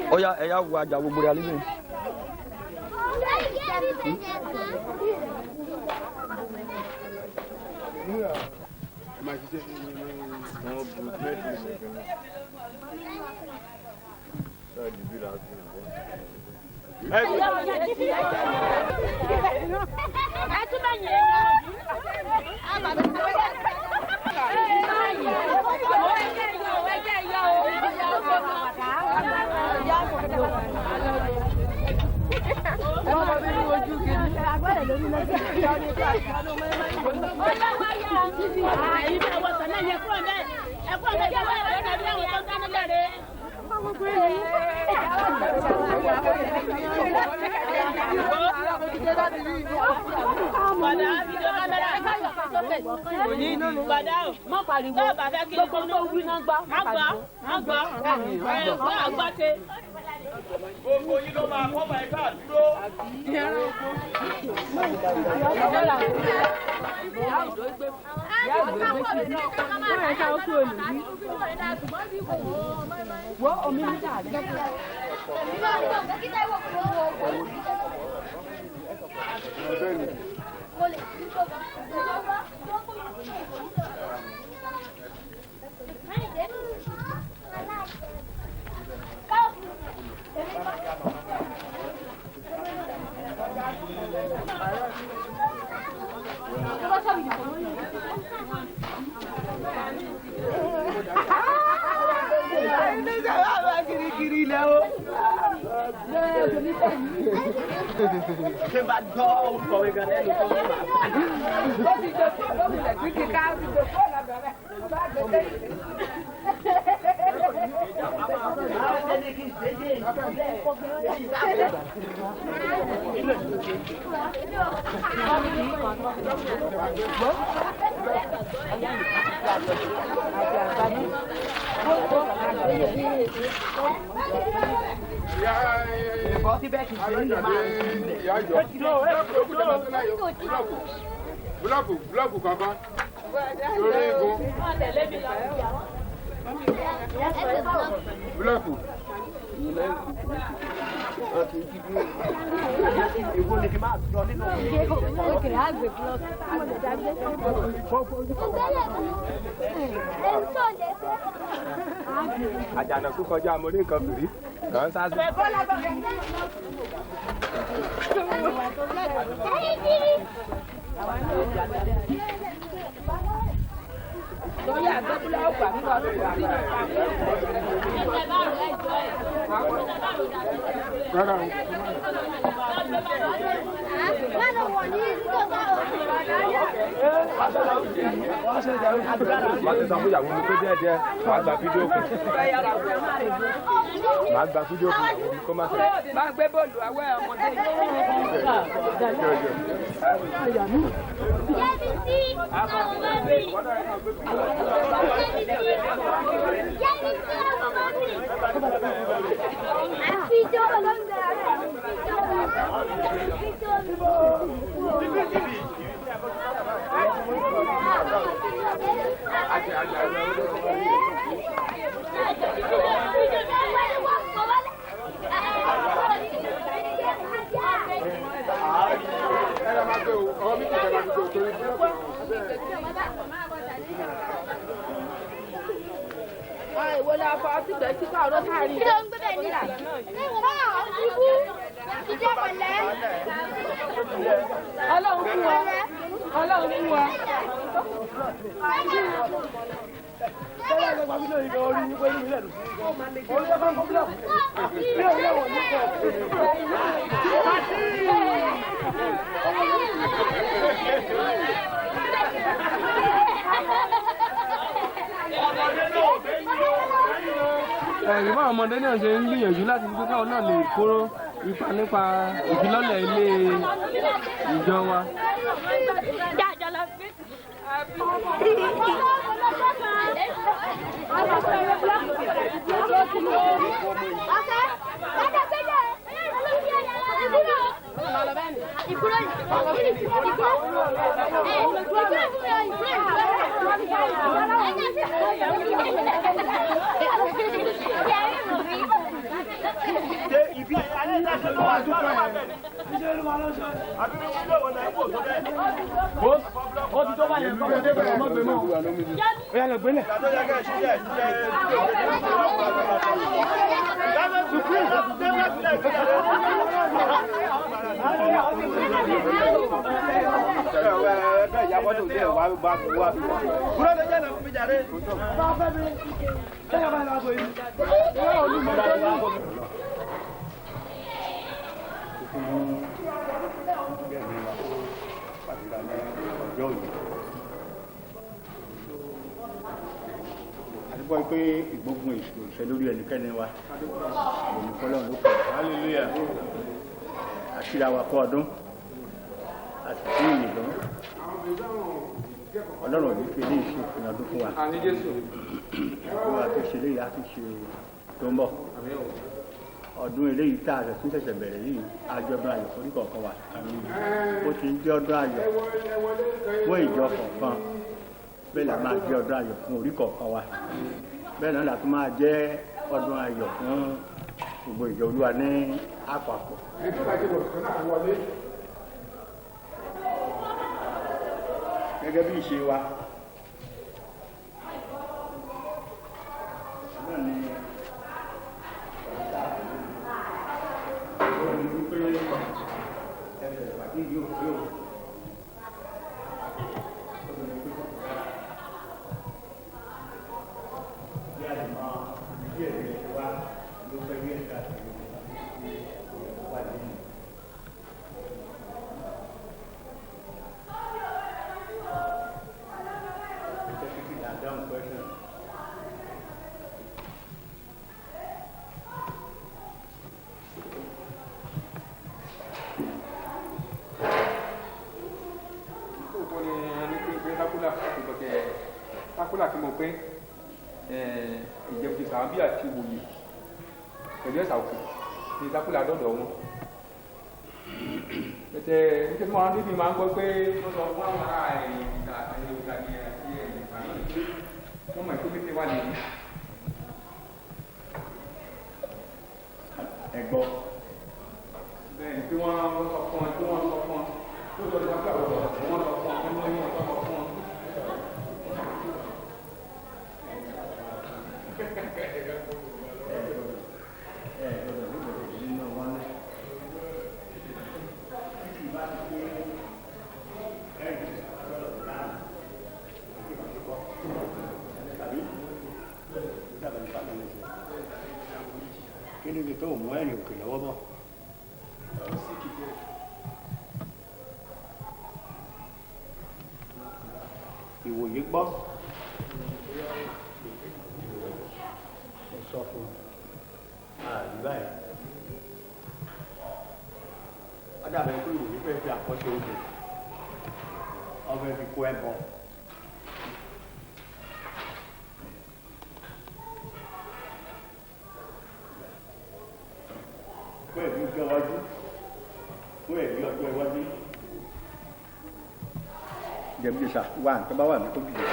Oh yeah, I have what I will be living. Bloco, papa. Bloco. Àjànà kú kọjá mo ní nǹkan fìrí kàn sá sí. Màá ti sọ fún ìyàwó mi pé díẹ̀díẹ̀ màá gba fídíò kù. Màá gba fídíò kù ìyàwó mi kó má sọ. Máa gbé bọ́ọ̀lù àwẹ̀ ọmọdé Ìbá ọmọdé náà ṣe ń gbìyànjú láti fi káwọn náà lè kóró ipa nípa ìfilọ́lẹ̀ ilé ìjọ wa. àdúgbò pé ìgbógun ìṣẹ́ lórí ẹnikẹ́ni wa òní fọlọ́run ló pè hallelujah àṣírí wa kọ ọdún àti fún ìyìnbọn ọlọ́run òní fi eléyìí ṣe ìpinnu ọdún fún wa ìwà tó ṣe eléyìí á ti ṣe tó ń bọ̀ ọdún eléyìí tá a rẹ̀ tún ṣẹ̀ṣẹ̀ bẹ̀rẹ̀ yìí àjọ̀dún ayọ̀ orí kọ̀ọ̀kan wa ó ti ń jẹ́ ọdún ayọ̀ fún ìjọ kọ̀ọ̀kan bẹ́ẹ̀ la máa jẹ́ ọdún ayọ̀ fún orí kọ̀ọ̀kan wa bẹ́ẹ̀ náà la tún máa jẹ́ ọdún ayọ̀ fún gbogbo ìjọ olúwa ní àpapọ̀. gẹ́gẹ́ bí ìṣe wa náà ni tákùlà tí mo pé Ìjẹ̀bú sàbí àti Ìwòyè pẹ̀lú ẹ̀sà òkè ní tákùlà dọ̀dọ̀ wọn. Pẹ̀tẹ́ nítorí wọn níbi máa ń gbọ́ pé wọ́n sọ fún àwọn ará ìgbà àti ìgbà àti ìgbà náà pé wọ́n mọ̀ ìpínlẹ̀ tí wà lè ní. ẹ̀gbọ́ bẹ́ẹ̀ ni pé wọ́n sọ fún wọn tó sọ fún wọn tó sọ fún wọn pé àwọn ọ̀rọ̀ wọn sọ fún wọn pé wọ́n sọ fún wọn. kí ni tó mú ẹ̀rìn òkè lọ́wọ́ bọ̀ Ìwòyè gbọ́ ẹ sọ fún àdúrà ẹ̀ ọ̀dàbẹ̀ pé Ìwòyè fẹ́ fi àkọ́ṣe odò ọbẹ̀ fi kó ẹbọ. fún ẹ̀rí ọjọ́ iwájú fún ẹ̀rí ọjọ́ iwájú. Ìjẹ̀bú Jésà wà tó bá wà ní kó dìde.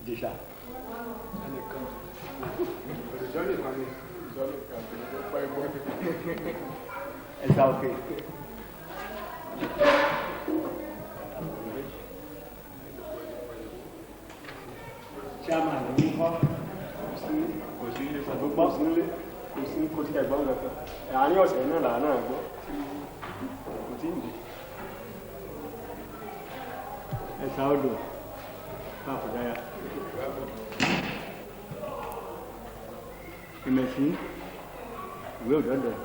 Jesa. Está ok. Chairman, ní kọ́ kò sí ilé kò sí kò sí kò sí ẹ̀gbọ́n lọ́tọ̀ àárín ọ̀sẹ̀ náà làá náà gbọ́. tí ì rí. ẹ̀sà odò káàkùdáyà ìmẹ̀sí ìwé òdọ́dọ̀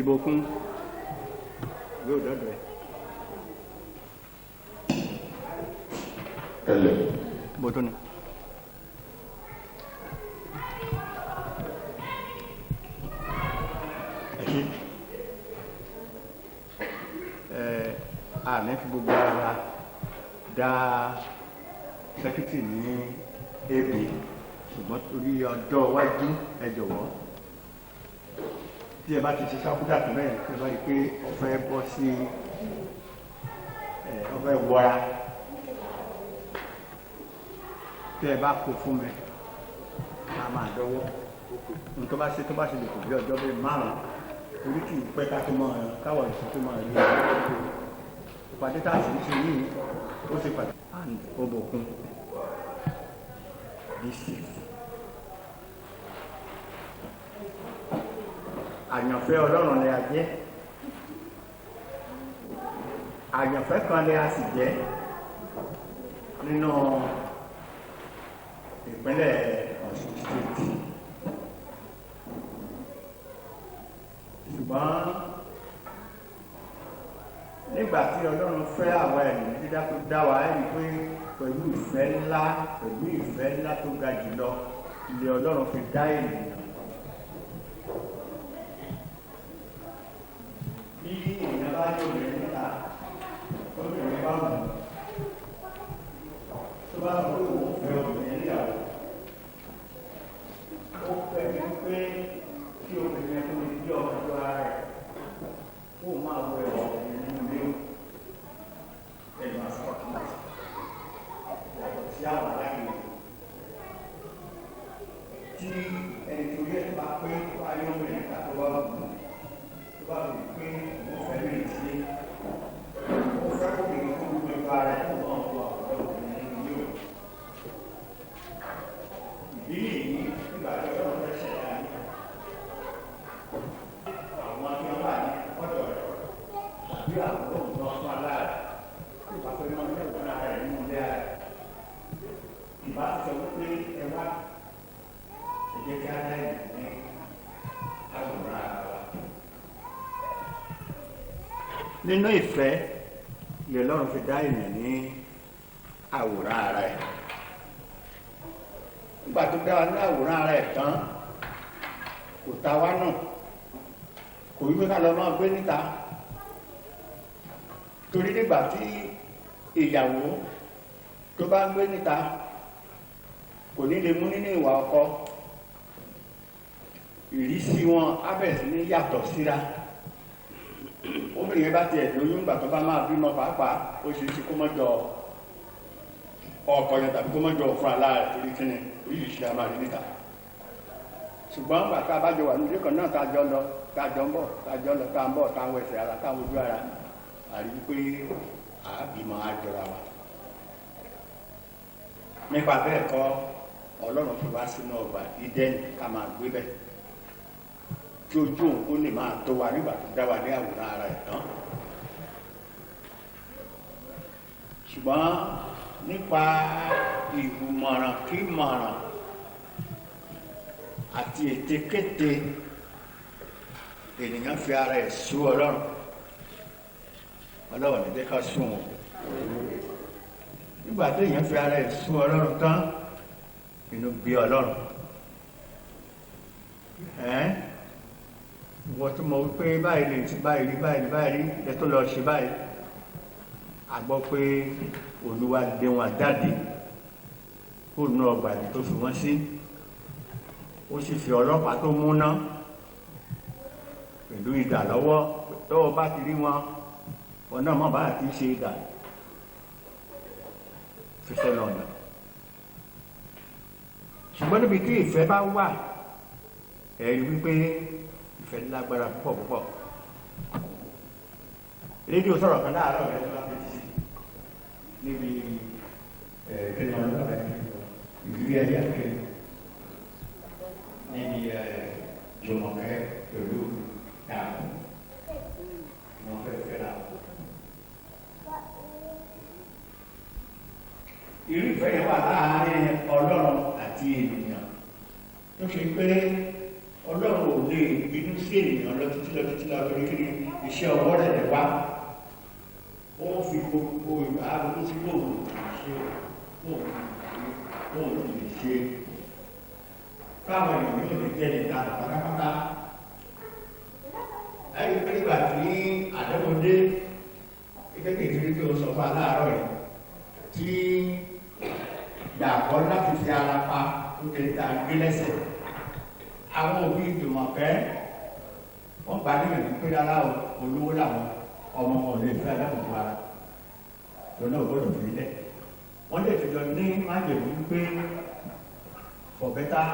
ìbòkun ìwé òdọ́dọ̀ ẹlẹ bòtó ni. àmì fi gbogbo ara dá sẹ́kítì ní ebè ṣùgbọ́n torí ọjọ́ iwájú ẹ jọ̀wọ́ tí ẹ bá ti ṣe sákúdà tó bẹ́ẹ̀ tí ẹ bá rí i pé ọ̀fẹ́ bọ́ sí ọ̀fẹ́ wọra tí ẹ bá kó fún mi a máa dọ́wọ́ tó bá ṣe lè kò bí ọjọ́ bíi márùn-ún torí kì í pẹ́ ká tó máa káwọ̀ ìṣẹ́ tó máa rí ìpàdé tá a sì ń ṣe yìí ó ṣe pàtàkì and obòkun district àyànfẹ́ ọlọ́run ni a jẹ́ àyànfẹ́ kan ni a sì jẹ́ nínú ìpínlẹ̀ Ọ̀ṣun state ṣùgbọ́n nígbà tí ọlọ́run fẹ́ àwa ẹ̀mí dídá tó dá wa ẹ̀rí pé pẹ̀lú ìfẹ́ ńlá tó ga jùlọ ilé ọlọ́run fi dá ènìyàn. bí èèyàn bá ní obìnrin níta obìnrin bá wù tó bá wù ó fẹ́ obìnrin níyàwó ó fẹ́ wípé kí obìnrin tó lè gbé ọmọ tó ara rẹ̀ kó máa wọ ẹ̀wọ̀ obìnrin nínú ilé ẹ̀dùn àsọ̀kìlá yàtọ̀ sí àwọn aláìní tí ẹni tó yẹ tó bá pé ayé obìnrin ká tó bá wù tó bá wù pé wọ́n fẹ́ lè ṣe ó fẹ́ obìnrin tó gbogbo ẹ̀kọ́ ara rẹ̀ kó máa wọ àwọn obìnrin nínú ilé ìdí nìyí nígbà tí ọlọ́run fẹ́ ṣẹ̀dá ní àwọn tí wọ́n bá ní ọ̀dọ̀ rẹ̀ tàbí àwọn olóògùn fún aláàrẹ̀ tí ìbá fẹ́ mọ́ ilé ìwọ̀n ara rẹ̀ nínú ilé rẹ̀ ìbá ti sọ wípé ẹ wá ẹ̀jẹ̀ kí á láì ní àwòrán ara wa. nínú ìfẹ́ ilé ọlọ́run fi dá ènìyàn ní àwòrán ara ẹ̀ nígbà tó dá wa ní àwòrán ara ẹ̀ tán kò ta wá náà kò wípé ká lọ máa gbé níta torí nígbà tí ìyàwó tó bá ń gbé níta kò ní lè mú nínú ìwà ọkọ ìrísí wọn á bẹ̀rẹ̀ sí ní yàtọ̀ síra obìnrin yẹn bá tiẹ̀ lóyún ìgbà tó bá máa bímọ pàápàá ó ṣe é ṣe kó mọ́jọ ọkọ yẹn tàbí kó mọ́jọ fún aláàrẹ̀ torí kíni oríṣiríṣi a máa rí níta ṣùgbọ́n ìgbà tá a bá jọ wà nílé kan náà tá a jọ lọ tá a jọ ń bọ̀ tá a jọ lọ tá a ń bọ̀ tá a ń wẹsẹ̀ ara tá a wojú ara àrí wípé àábìmọ àjọra wa nípa bẹ́ẹ̀ kọ́ ọlọ́run fi wá sínú ọgbà ìdẹ́ni ká máa gbé bẹ́ẹ̀ kí ojú òun kó lè máa tó wa nígbà tó dá wa ní àwòrán ara ẹ̀ tán ṣùgbọ́n nípa ìwùmọ̀ràn kí mọ̀ràn àti ètekéte ènìyàn fi ara ẹ̀ sú ọlọ́run ọlọ́run ní dẹ́ka sún wọn nígbà tí èèyàn fi ara ẹ̀ sú ọlọ́run tán inú bí ọlọ́run wọ́n tún mọ̀ wípé báyìí lè ti báyìí rí ẹ tó lọ ṣe báyìí a gbọ́ pé olúwa lé wọn jáde kó nu ọgbà ibi tó fi wọ́n sí ó sì fi ọlọ́pàá tó múná pẹ̀lú idà lọ́wọ́ tọ́wọ́ bá ti rí wọn ọ̀nà mọ́ bá ti ṣe idà fífẹ́ lọ́nà ṣùgbọ́n níbi tí ìfẹ́ bá wà ẹ̀rí wípé ìfẹ́ lágbára púpọ̀ rédíò sọ̀rọ̀ kan láàárọ̀ rẹ̀ tó bá fi sí níbi ìrírí ẹ̀rí àkẹ́rẹ́ níbi jọmọ̀kẹ́ pẹ̀lú dàpọ̀ wọ́n fẹ́ fẹ́ra. irú ìfẹ́ yẹn wà láàárín Ọlọ́run àti ènìyàn tó ṣe pé Ọlọ́run ò lè bínú sí ènìyàn lọ títí lọ torí kí ni iṣẹ́ ọwọ́ rẹ̀ lè wá. Ó fi gbogbo ìgbà àbúrò sí bóun ṣe bóun lè ṣe káwọn ènìyàn yóò lè jẹ́ níta pátápátá. Ẹni pé nígbà tí àdéhùndé kékeré tí o sọ fún aláàárọ̀ yìí tí dàpọ̀ láti fi ara pa ó lè ta gbé lẹ́sẹ̀. Àwọn òbí Jùmọ̀kẹ́ wọ́n gbà níyàn ní pé rárá olówó làwọn ọmọ wọn lè fẹ́ alábòbò ara lọ́nà ògbọ́dọ̀ fi lẹ̀. Wọ́n lè fi lọ ní májèlú pé for better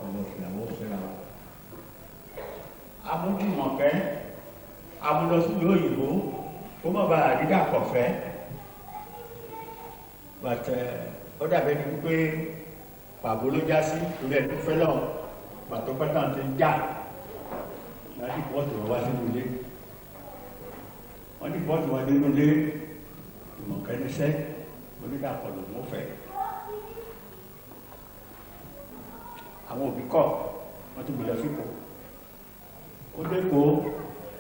ọmọ ìyàwó fẹ́ra wọn. Amújùmọ̀kẹ́ amúlọsílùú òyìnbó kó má bàa dídà kọ̀fẹ́ bàtẹ ó dàbẹ́ ni pé pàbó ló já sí torí ẹ̀ tó fẹ́ lọ́wọ́ pàtó pátá ti ń já láti pọ́ọ̀tù wọn wá sínú ilé wọ́n ní pọ́ọ̀tù wọn nínú ilé Jùmọ̀kẹ́ níṣẹ́ onídàpọ̀ lòún ó fẹ́. Àwọn òbí kọ̀ wọ́n tún gbé lọ sípò ó dépò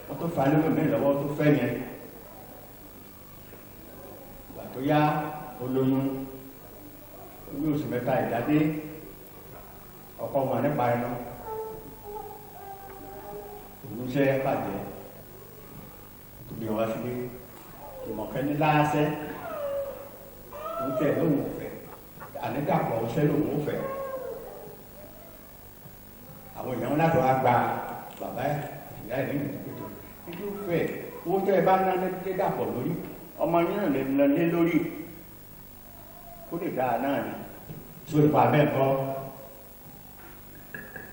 wọ́n tó fa lóko mẹ́rin lọ́wọ́ tó fẹ́ yẹn ìgbà tó yá olóyún oyún oṣù mẹ́ta ìdádé ọkọ wọn nípa ẹnu òun ṣe bàjẹ́ tó gbé wá sílé Jùmọ̀kẹ́ ní láásẹ́ òun tẹ̀ lóun ò fẹ́ ànídàpọ̀ ọ̀ṣẹ́ lòun ò fẹ́. Àwọn èèyàn láti wá gba bàbá ìyá ẹ̀ nínú ìdíkòtò nínú fẹ́ owó tẹ́ ẹ bá ná lé dàpọ̀ lórí ọmọ yín náà lè ná lé lórí kó lè dáa náà ni tó ipa bẹ́ẹ̀ kọ́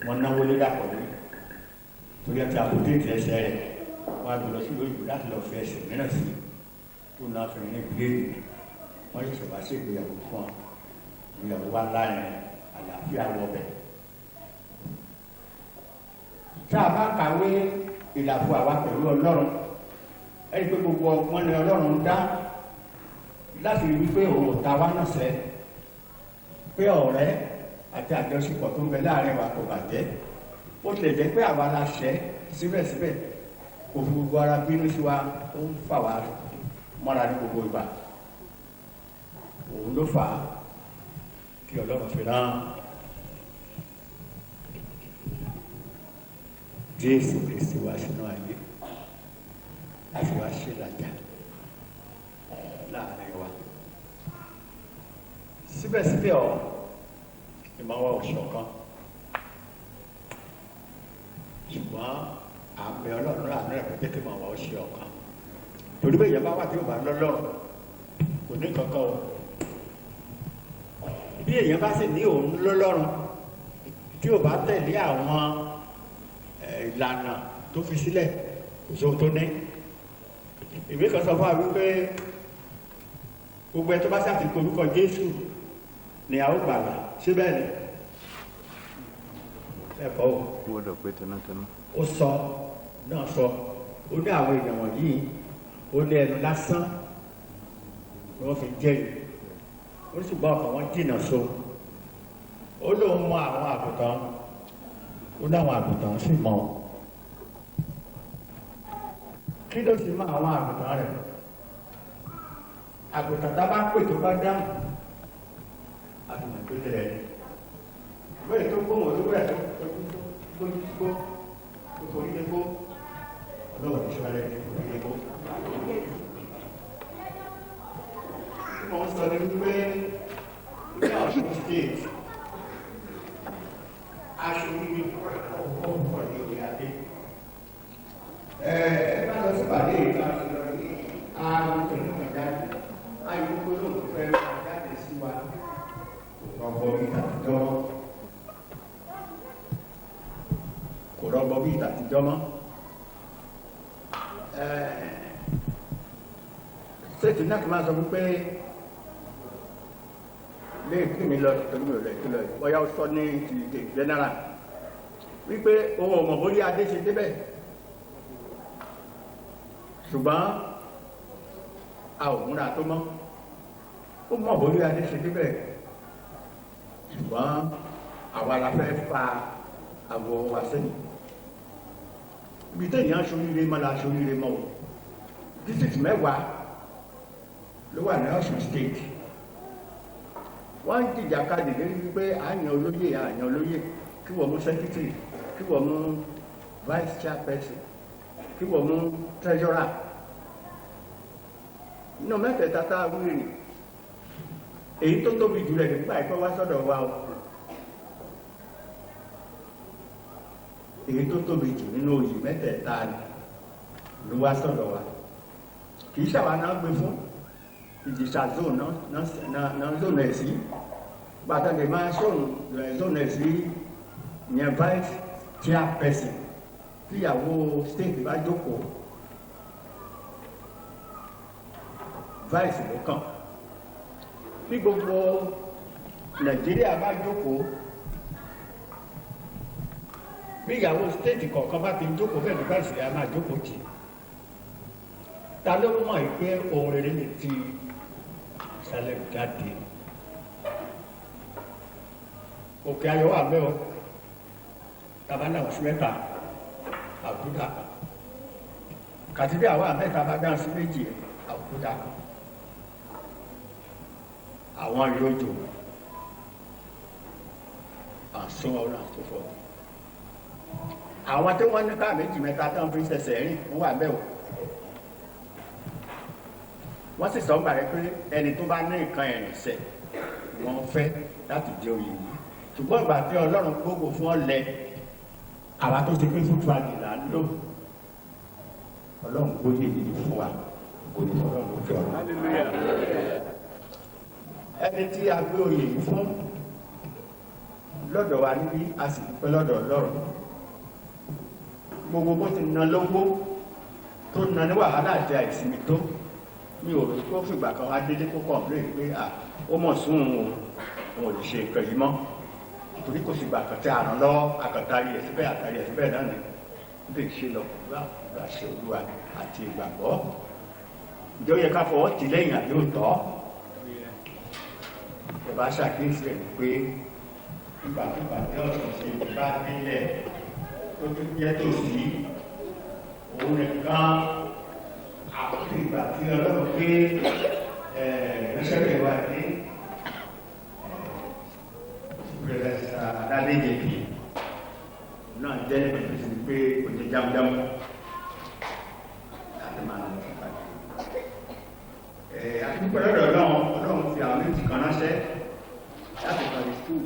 wọn náwó lé dàpọ̀ lórí torí ẹ ti àkótó ètò ẹsẹ̀ rẹ̀ wọn á gbé lọ sí lóyìnbó láti lọ fẹ́ ẹsẹ̀ mìíràn sí tó náà fi ní ìbílẹ̀ wọn yóò ṣọ̀bá sí ìgbéyàwó fún ọ ìgbéyàwó wa láàrin àlàáfíà wọbẹ̀. Tá a bá kàwé ìlàfo àwa pẹ̀lú Ọlọ́run ẹni pé gbogbo ọgbọ́n ni Ọlọ́run dá láti rí wípé òun ò ta wá náà sẹ́ pé ọ̀rẹ́ àti àjọṣepọ̀ tó ń bẹ láàrin wa kò bàjẹ́ ó tilẹ̀ jẹ́ pé àwa la ṣẹ̀ síbẹ̀síbẹ̀ kò fi gbogbo ara bínú sí wa ó ń fà wá mọ́ra ní gbogbo ìgbà òun ló fà á kí Ọlọ́run fi rán Jésù Kristi wá sínú ayé láti wá ṣe ìlàjà láàrin wa. Síbẹ̀síbẹ̀ ìmọ̀ wa ò ṣọ̀kan ṣùgbọ́n àmì Ọlọ́run láàrin rẹ̀ kò jẹ́ kí ìmọ̀ wa ó ṣe ọ̀kan torí bẹ́ẹ̀ yẹn bá wà tí ó bá lọ́lọ́run kò ní kankan o bí èèyàn bá sì ní òun lọ́lọ́run tí ò bá tẹ̀lé àwọn ìlànà tó fi sílẹ̀ kò sóhun tó ní. Ìwé kan sọ fún wa wípé gbogbo ẹ tó bá ṣàtìkọ orúkọ Jésù ni a ó gbàlà síbẹ̀ ni ẹ̀kọ́ o. Gbọ́dọ̀ pé tẹnutẹnu. Ó sọ náà sọ ó ní àwọn èèyàn wọ̀nyí ó ní ẹnu lásán ni wọ́n fi jẹ́rìí ó sì gbọ́ ọkàn wọn jìnnà so ó lóun mọ àwọn àgùntàn ó láwọn àgùntàn sì mọ kí ló sì mọ àwọn àgùntàn rẹ̀ àgùntàn tá a bá pè tó bá dáhùn àgùntàn tó lẹ̀ bẹ́ẹ̀ tó gbóhùn tó bẹ́ẹ̀ tó gbójú tó tó torí lé kó ọlọ́wọ́ ní sọ́lẹ̀ ní torí lé kó. Wọ́n sọ ní pé ní Ọ̀ṣun state aṣojú ní ọ̀pọ̀ ní orí adé. Ẹ bá lọ sí pàdé ìta lọ ní ààrùn pẹ̀lú ìjáde. Ayọ̀ gbọ́dọ̀ tó fẹ́ jáde sí wa. Ọ̀pọ̀ bí ìtàtijọ́ mọ́. Kò rọ́gbọ́ bí ìtàtijọ́ mọ́. Ṣéètì náà kì máa sọ wípé léèkì mi lọ torí mi ò lẹ́ẹ̀kì lọ bóyá ó sọ ní ti general wípé ohun ọmọ orí adé ṣe débẹ̀ ṣùgbọ́n a ò múra tó mọ́ ó mọ̀ bóyá adé ṣe débẹ̀ ṣùgbọ́n àwa la fẹ́ fa àwọ̀ wa sẹ́yìn ibi téèyàn aṣoríire mọ́ la aṣoríire mọ́ o district 10 ló wà ní Ọ̀ṣun state wọ́n ń jìjàkadì lórí wípé àyàn olóyè kí wọ́n mú secretary kí wọ́n mú vice chairperson kí wọ́n mú treasurer inú mẹ́tẹ̀ẹ̀ta tá a wúre nì èyí tó tóbi jù rẹ̀ nígbà ìpẹ́ wá sọ́dọ̀ wa o èyí tó tóbi jù nínú oyè mẹ́tẹ̀ẹ̀ta ló wá sọ́dọ̀ wa kì í ṣàwa náà gbé fún Ìjẹ̀ṣà zone náà zone ẹ̀ sí gbàtàgbé máa ṣòun zone ẹ̀ sí yẹn vice chairperson tíyàwó state bá jókòó vice ló kàn bí gbogbo Nàìjíríà bá jókòó bí ìyàwó state kọ̀ọ̀kan bá ti jókòó bẹ́ẹ̀ ní vice yà máa jókòó jì ta ló mọ̀ pé ohun rere lè ti ṣẹlẹ̀ jáde òkè ayọ̀ wà bẹ́ẹ̀ o tabana oṣù mẹ́ta àbúdá kàtíbí àwọn àmẹ́ta bá dá sí méjì àbúdá àwọn yóò àṣọ ọ̀rọ̀ àtòfọ́ àwọn tí wọ́n ní ká méjì mẹ́ta tán fi ṣẹ̀ṣẹ̀ rìn wọ́n wà bẹ́ẹ̀ o wọ́n sì sọ gbàrẹ́ pé ẹni tó bá ní nǹkan ẹ̀rìnsẹ̀ wọ́n fẹ́ láti jẹ oyè yìí ṣùgbọ́n ìgbà tí Ọlọ́run gbogbo fún ọ̀lẹ àwa tó ti pé fúnfún àdìlà ń lò Ọlọ́run gbóyè yìí fún wa kò ní Ọlọ́run ló fi ọ̀rọ̀ ẹni tí a gbé oyè yìí fún lọ́dọ̀ wa níbí a sì dúpẹ́ lọ́dọ̀ Ọlọ́run gbogbo bó ti na lówó tó na ní wàhálà àti àìsinmi tó mi ò rí kó fìgbà kan wá délé kó kọ̀ọ̀pléè pé ó mọ̀ sún òun ò lè ṣe nǹkan yìí mọ́ torí kò sì gbà kan tí a ràn lọ́wọ́ àkàtàrí ẹ̀ síbẹ̀ náà ni bí ṣe lọ bá ṣe Olúwa àti ìgbàgbọ́ ìjọ yẹ ká fọwọ́ tì lẹ́yìn àbí òótọ́ ẹ bá ṣàkíyèsí ẹ̀ pé ìgbàkúgbà tí ọ̀sán ṣe bá nílẹ̀ tó tún jẹ́ tòsí òun nìkan àkókò ìgbà tí Ọlọ́run gbé ìránṣẹ́ wa ní pẹ̀lẹ́sà Adéjèbí náà jẹ́ nípa tó ti pé òjò jámújámú láti máa lọ sí pàdé. Àdúgbò lọ́dọ̀ Ọlọ́run fi àwọn méjì kan ránṣẹ́ láti parí skul.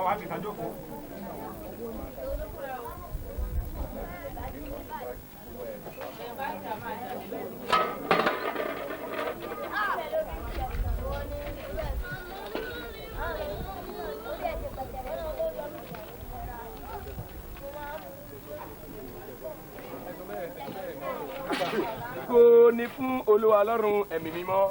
Wá fi kan jókòó. Kò ní fún Olúwa Ọlọ́run ẹ̀mí mímọ́.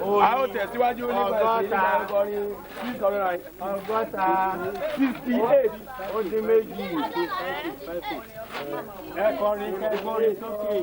A ó tẹ̀síwájú nípa ìṣẹ̀lẹ̀ ìkọrin 668 ó dín méjì ẹ̀kọrin kẹ́kọrin sókè.